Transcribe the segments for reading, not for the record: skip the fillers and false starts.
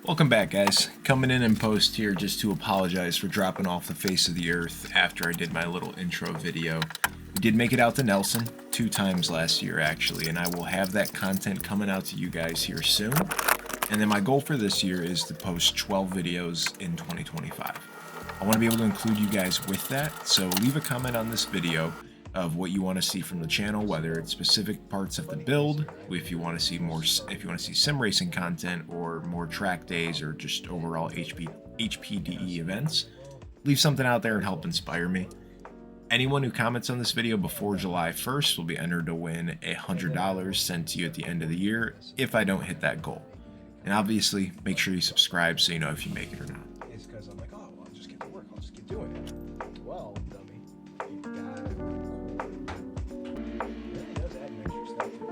Welcome back, guys. Coming in post here just to apologize for dropping off the face of the earth after I did my little intro video. We did make it out to Nelson 2 times last year, actually, and I will have that content coming out to you guys here soon. And then my goal for this year is to post 12 videos in 2025. I want to be able to include you guys with that, so leave a comment on this video of what you want to see from the channel, whether it's specific parts of the build, if you want to see more, if you want to see sim racing content or more track days or just overall HPDE events. Leave something out there and help inspire me. Anyone who comments on this video before July 1st will be entered to win $100 sent to you at the end of the year if I don't hit that goal. And obviously, make sure you subscribe so you know if you make it or not. It's because I'm like, oh, well, I'll just get to work. I'll just keep doing it. Well, dummy, you gotta record. It really does add an extra step to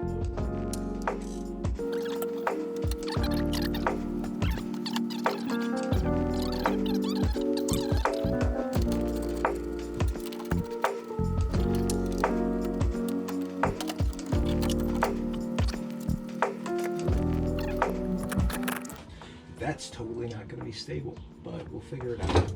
That's totally not going to be stable, but we'll figure it out.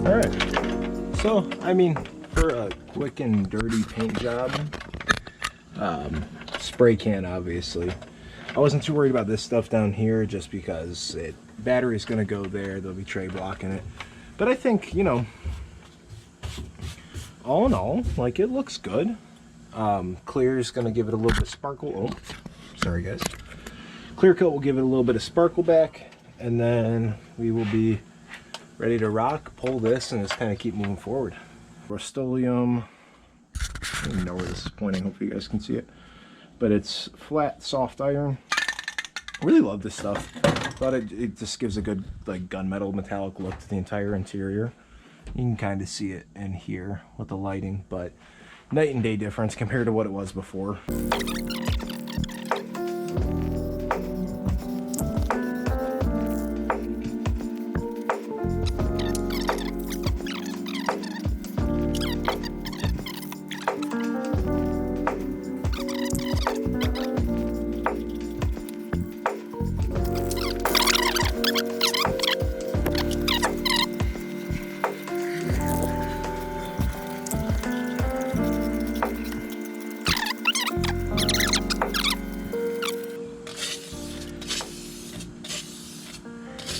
Alright, so I mean, for a quick and dirty paint job, spray can, obviously. I wasn't too worried about this stuff down here just because battery's going to go there. There'll be tray blocking it. But I think, you know, all in all, like, it looks good. Clear is going to give it a little bit of sparkle. Oh, sorry guys. Clear coat will give it a little bit of sparkle back, and then we will be ready to rock, pull this, and just kind of keep moving forward. Rust-Oleum, I don't even know where this is pointing, hopefully you guys can see it, but it's flat soft iron. I really love this stuff. Thought it just gives a good like gunmetal metallic look to the entire interior. You can kind of see it in here with the lighting, but night and day difference compared to what it was before.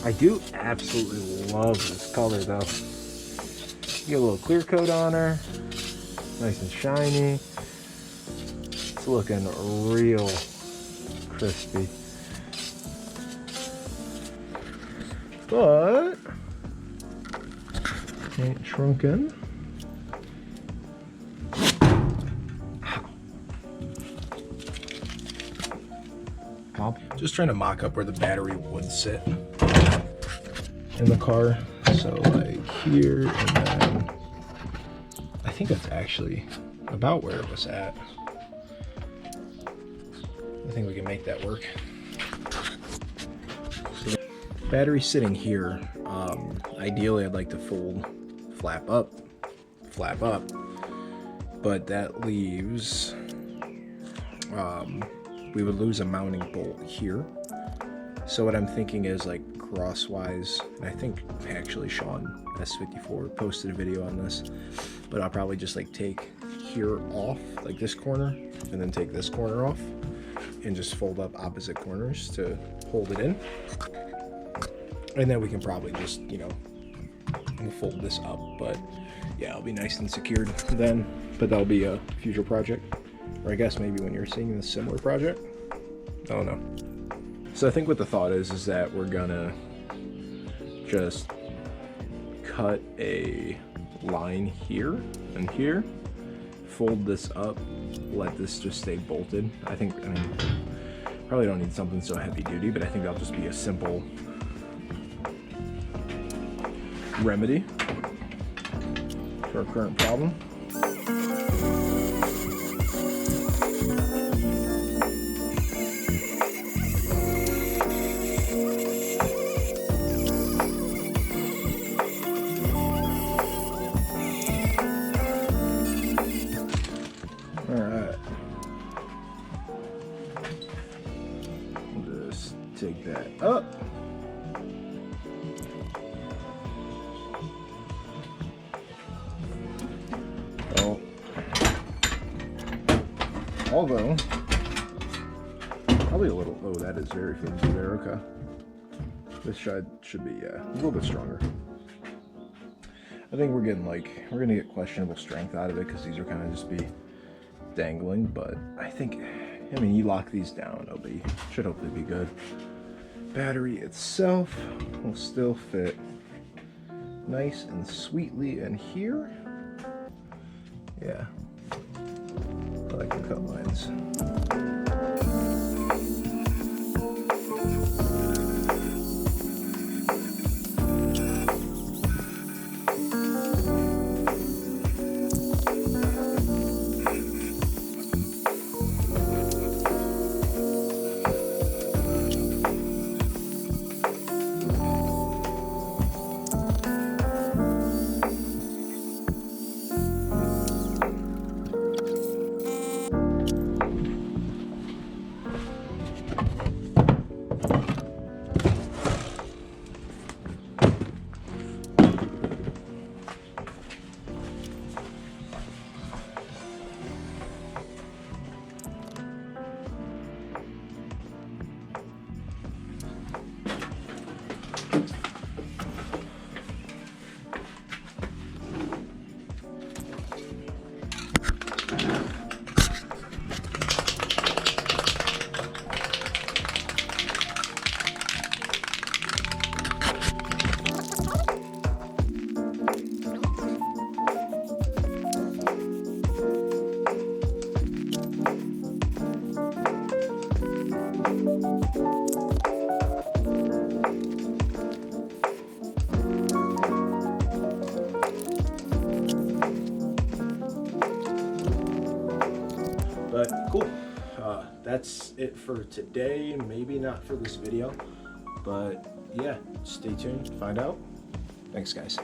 I do absolutely love this color though. Get a little clear coat on her, nice and shiny. It's looking real crispy. But ain't shrunken. Just trying to mock up where the battery would sit in the car. So like here, and then I think that's actually about where it was at. I think we can make that work. So the battery sitting here, ideally I'd like to fold flap up, but that leaves, we would lose a mounting bolt here. So what I'm thinking is like crosswise, and I think actually Sean S54 posted a video on this, but I'll probably just like take here off, like this corner, and then take this corner off, and just fold up opposite corners to hold it in. And then we can probably just, you know, fold this up, but yeah, it'll be nice and secured then, but that'll be a future project. Or I guess maybe when you're seeing this similar project. I don't know. So I think what the thought is that we're gonna just cut a line here and here, fold this up, let this just stay bolted. I mean, probably don't need something so heavy duty, but I think that'll just be a simple remedy for our current problem. Take that up. Oh. Although, probably a little, oh, that is very flimsy there, okay. This side should be, a little bit stronger. I think we're gonna get questionable strength out of it because these are kind of just be dangling, but I think, I mean, you lock these down, should hopefully be good. Battery itself will still fit nice and sweetly in here. Yeah, I like the cut lines. But cool, that's it for today. Maybe not for this video, but yeah, stay tuned, find out. Thanks, guys.